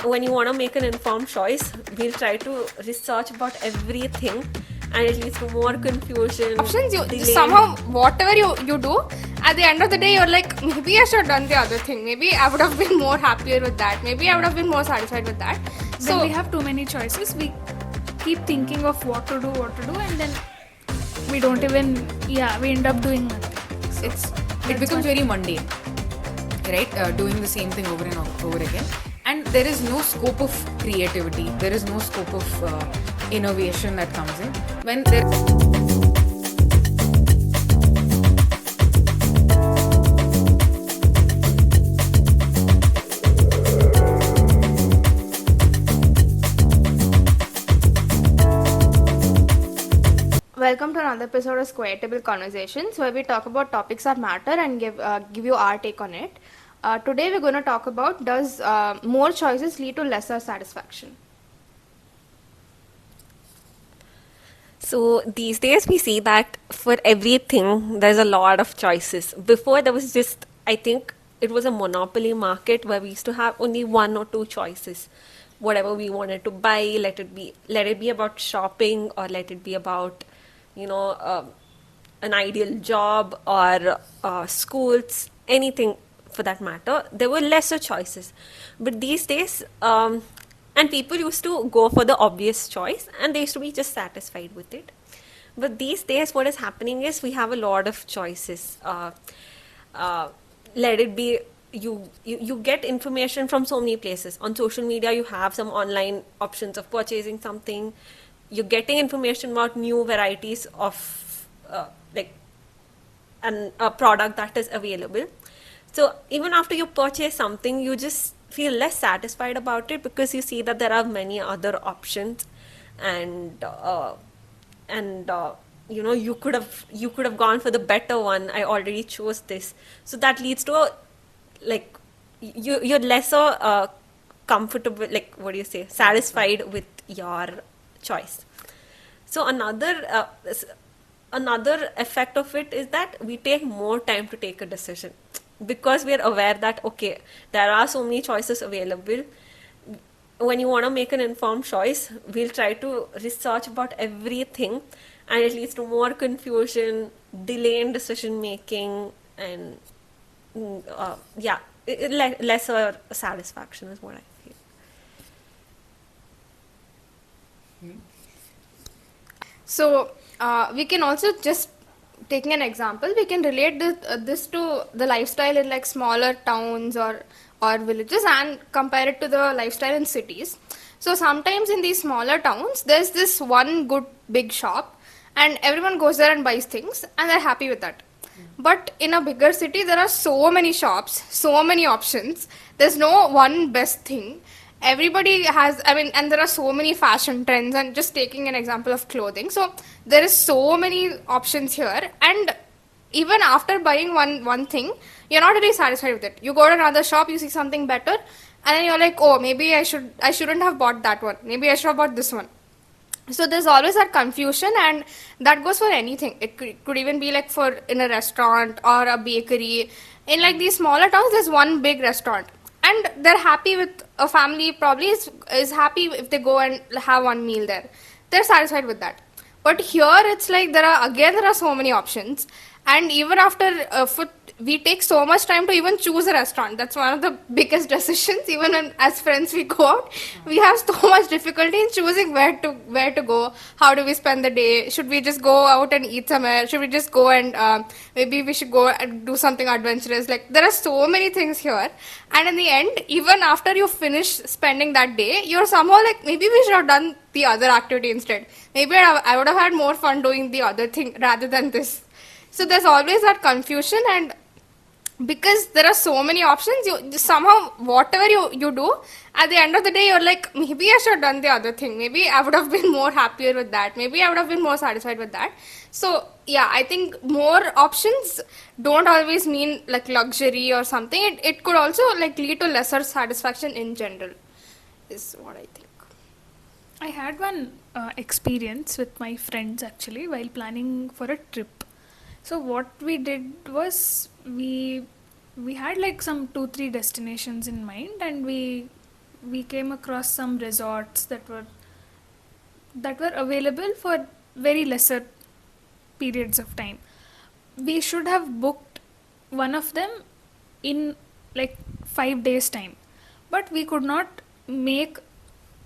when you want to make an informed choice, we'll try to research about everything, and it leads to more confusion. Options, you delay. somehow, whatever you do, at the end of the day, you're like, maybe I should have done the other thing. Maybe I would have been more happier with that. Maybe I would have been more satisfied with that. When we have too many choices, we keep thinking of what to do, and then we don't even, we end up doing nothing. So it becomes very mundane, right? Doing the same thing over and over again. And there is no scope of creativity. There is no scope of innovation that comes in. When there... Welcome to another episode of Squaretable Conversations, where we talk about topics that matter and give you our take on it. Today we're going to talk about, does more choices lead to lesser satisfaction? So these days we see that for everything there's a lot of choices. Before there was just, I think it was a monopoly market where we used to have only one or two choices. Whatever we wanted to buy, let it be about shopping, or let it be about an ideal job or schools, anything for that matter. There were lesser choices. But these days, and people used to go for the obvious choice and they used to be just satisfied with it. But these days what is happening is we have a lot of choices. Let it be, you get information from so many places. On social media you have some online options of purchasing something. You're getting information about new varieties of a product that is available. So even after you purchase something, you just feel less satisfied about it because you see that there are many other options, and you could have gone for the better one. I already chose this, so that leads to you're lesser comfortable, satisfied with your choice. So another effect of it is that we take more time to take a decision because we are aware that okay, there are so many choices available. When you want to make an informed choice, we'll try to research about everything, and it leads to more confusion, delay in decision making, and lesser satisfaction is what I feel. So we can also, just taking an example, we can relate this to the lifestyle in like smaller towns or villages and compare it to the lifestyle in cities. So sometimes in these smaller towns, there's this one good big shop and everyone goes there and buys things and they're happy with that. But in a bigger city, there are so many shops, so many options. There's no one best thing. Everybody has, and there are so many fashion trends, and just taking an example of clothing. So there is so many options here, and even after buying one thing, you're not really satisfied with it. You go to another shop, you see something better, and then you're like, oh, maybe I shouldn't have bought that one. Maybe I should have bought this one. So there's always that confusion, and that goes for anything. It could even be like for in a restaurant or a bakery. In like these smaller towns, there's one big restaurant, and they're happy with a family. Probably is happy if they go and have one meal there. They're satisfied with that. But here it's like there are so many options, and even after we take so much time to even choose a restaurant. That's one of the biggest decisions. Even when, as friends, we go out, we have so much difficulty in choosing where to go. How do we spend the day? Should we just go out and eat somewhere? Should we just go and maybe we should go and do something adventurous? Like, there are so many things here, and in the end, even after you finish spending that day, you're somehow like, maybe we should have done the other activity instead. Maybe I would have had more fun doing the other thing rather than this. So there's always that confusion, and because there are so many options, you somehow, whatever you do, at the end of the day, you're like, maybe I should have done the other thing. Maybe I would have been more happier with that. Maybe I would have been more satisfied with that. So yeah, I think more options don't always mean like luxury or something. It could also like lead to lesser satisfaction in general, is what I think. I had one experience with my friends actually while planning for a trip. So what we did was we had like some 2-3 destinations in mind, and we we came across some resorts that were available for very lesser periods of time. We should have booked one of them in like 5 days time, but we could not make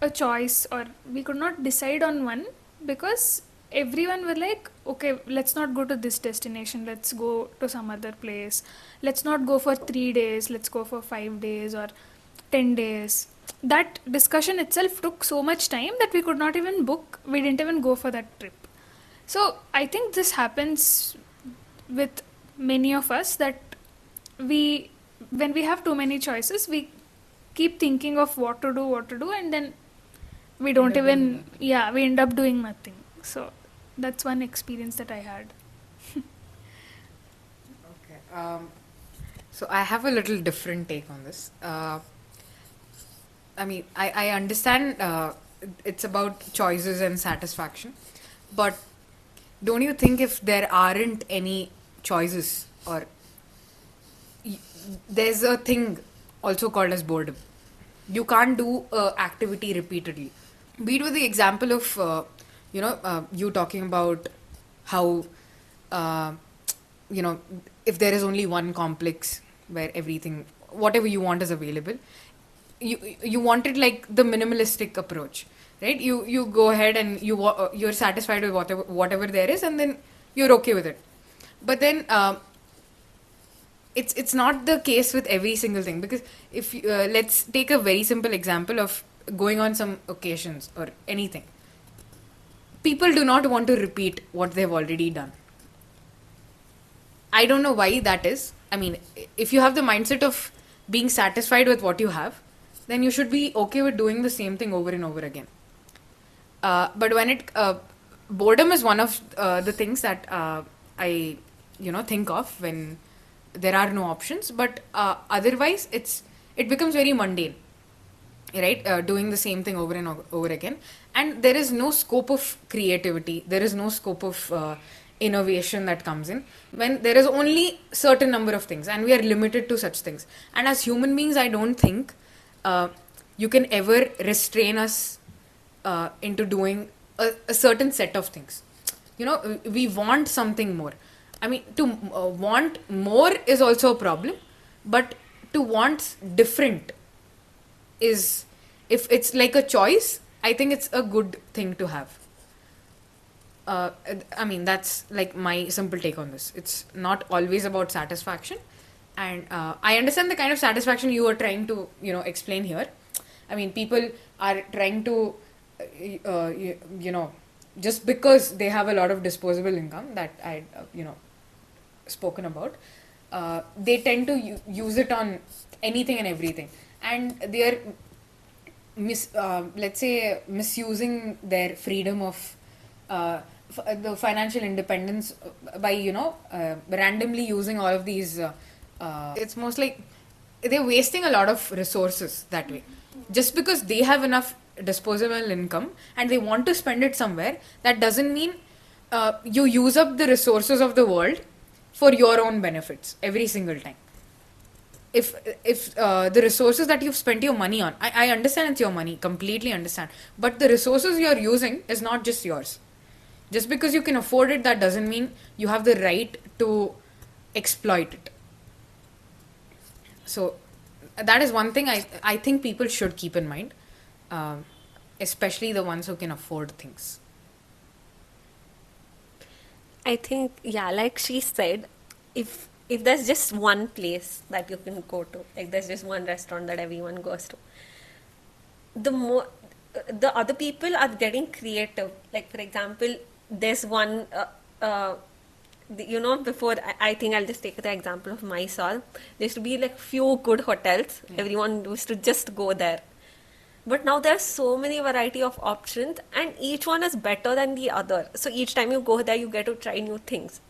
a choice, or we could not decide on one, because everyone were like, okay, let's not go to this destination, let's go to some other place, let's not go for 3 days, let's go for 5 days or 10 days. That discussion itself took so much time that we could not even book, we didn't even go for that trip. So I think this happens with many of us, that we, when we have too many choices, we keep thinking of what to do, and then we don't even, yeah, we end up doing nothing. So that's one experience that I had. Okay. So I have a little different take on this. I mean, I understand it's about choices and satisfaction, but don't you think if there aren't any choices, or there's a thing also called as boredom. You can't do activity repeatedly. Be it with the example of you talking about how uh, if there is only one complex where everything, whatever you want is available, you wanted like the minimalistic approach, right? You go ahead and you're satisfied with whatever there is, and then you're okay with it. But then it's not the case with every single thing, because if let's take a very simple example of going on some occasions or anything. People do not want to repeat what they've already done. I don't know why that is. I mean, if you have the mindset of being satisfied with what you have, then you should be okay with doing the same thing over and over again. But when boredom is one of the things that I think of when there are no options. But otherwise, it becomes very mundane, right? Doing the same thing over and over again, and there is no scope of creativity. There is no scope of innovation that comes in when there is only certain number of things, and we are limited to such things. And as human beings, I don't think you can ever restrain us into doing a certain set of things. We want something more. I mean, to want more is also a problem, but to want different is, if it's like a choice, I think it's a good thing to have. I mean, that's like my simple take on this. It's not always about satisfaction, and I understand the kind of satisfaction you are trying to explain here. I mean, people are trying to just because they have a lot of disposable income that I spoken about, they tend to use it on anything and everything, and they are let's say misusing their freedom of the financial independence by randomly using all of these. It's most like they're wasting a lot of resources that way, just because they have enough disposable income and they want to spend it somewhere. That doesn't mean you use up the resources of the world for your own benefits every single time. If the resources that you've spent your money on, I understand it's your money, completely understand, but the resources you're using is not just yours. Just because you can afford it, that doesn't mean you have the right to exploit it. So that is one thing I think people should keep in mind, especially the ones who can afford things. I think, yeah, like she said, if there's just one place that you can go to, like there's just one restaurant that everyone goes to, the other people are getting creative. Like, for example, there's one before, I think I'll just take the example of Mysore. There used to be like few good hotels. Everyone used to just go there. But now there's so many variety of options, and each one is better than the other. So each time you go there, you get to try new things.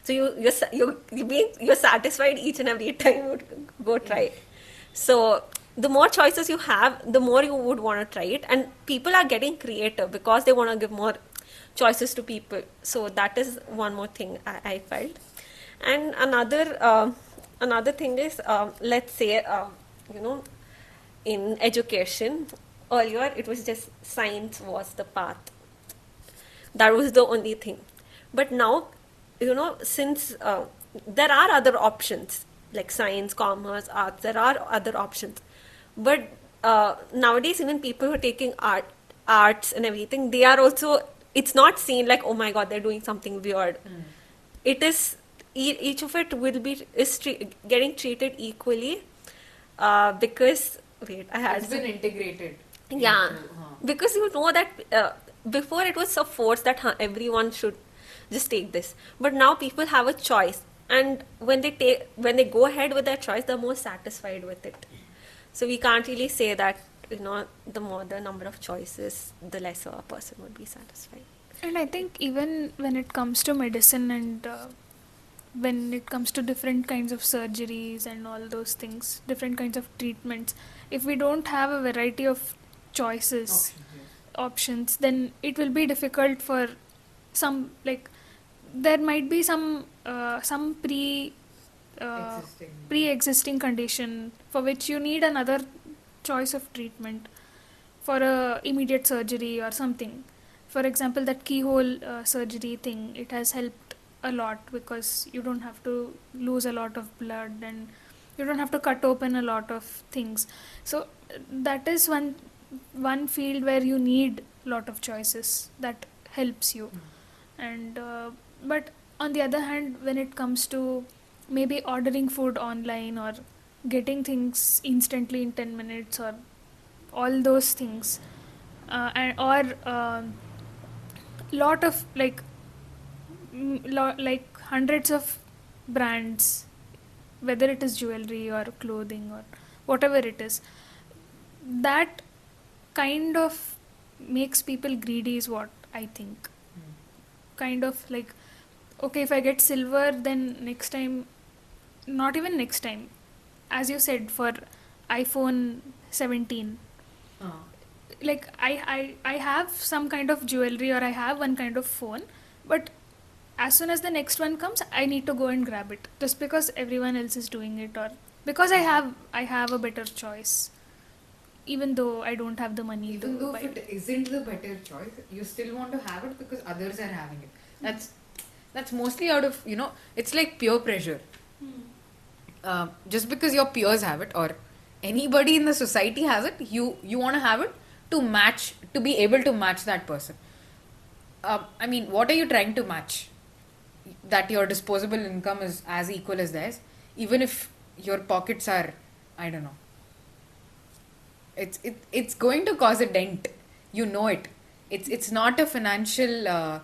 So you're satisfied each and every time you go try. So the more choices you have, the more you would want to try it. And people are getting creative because they want to give more choices to people. So that is one more thing I felt. And another thing is, let's say, in education, earlier it was just science was the path. That was the only thing. But now, since there are other options like science, commerce, arts, there are other options. But nowadays, even people who are taking arts and everything, they are also, it's not seen like, oh my god, they're doing something weird. It is, each of it will be, getting treated equally, because, wait, I had It's been integrated. yeah, into, because you know that before it was a force that everyone should just take this, but now people have a choice, and when they go ahead with their choice, they're more satisfied with it. So we can't really say that the more the number of choices, the lesser a person would be satisfied. And I think even when it comes to medicine and when it comes to different kinds of surgeries and all those things, different kinds of treatments, if we don't have a variety of choices, options, then it will be difficult for some, like there might be some Existing. pre-existing condition for which you need another choice of treatment for a immediate surgery or something. For example, that keyhole surgery thing, it has helped a lot because you don't have to lose a lot of blood and you don't have to cut open a lot of things. So that is one field where you need a lot of choices that helps you. And but on the other hand, when it comes to maybe ordering food online or getting things instantly in 10 minutes or all those things, or lot of like hundreds of brands, whether it is jewelry or clothing or whatever it is, that kind of makes people greedy is what I think. Kind of like, okay, if I get silver, then next time, not even next time, as you said, for iPhone 17, like I have some kind of jewelry or I have one kind of phone, but as soon as the next one comes, I need to go and grab it just because everyone else is doing it, or because I have a better choice, even though I don't have the money Even to though buy if it isn't the better choice, you still want to have it because others are having it. That's mostly out of, it's like peer pressure. Just because your peers have it or anybody in the society has it, you want to have it to be able to match that person. I mean, what are you trying to match? That your disposable income is as equal as theirs, even if your pockets are, I don't know. It's going to cause a dent. You know it. It's not a financial.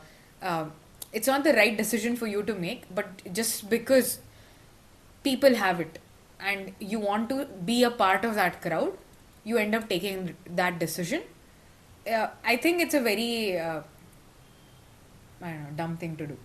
It's not the right decision for you to make. But just because people have it and you want to be a part of that crowd, you end up taking that decision. I think it's a very I don't know, dumb thing to do.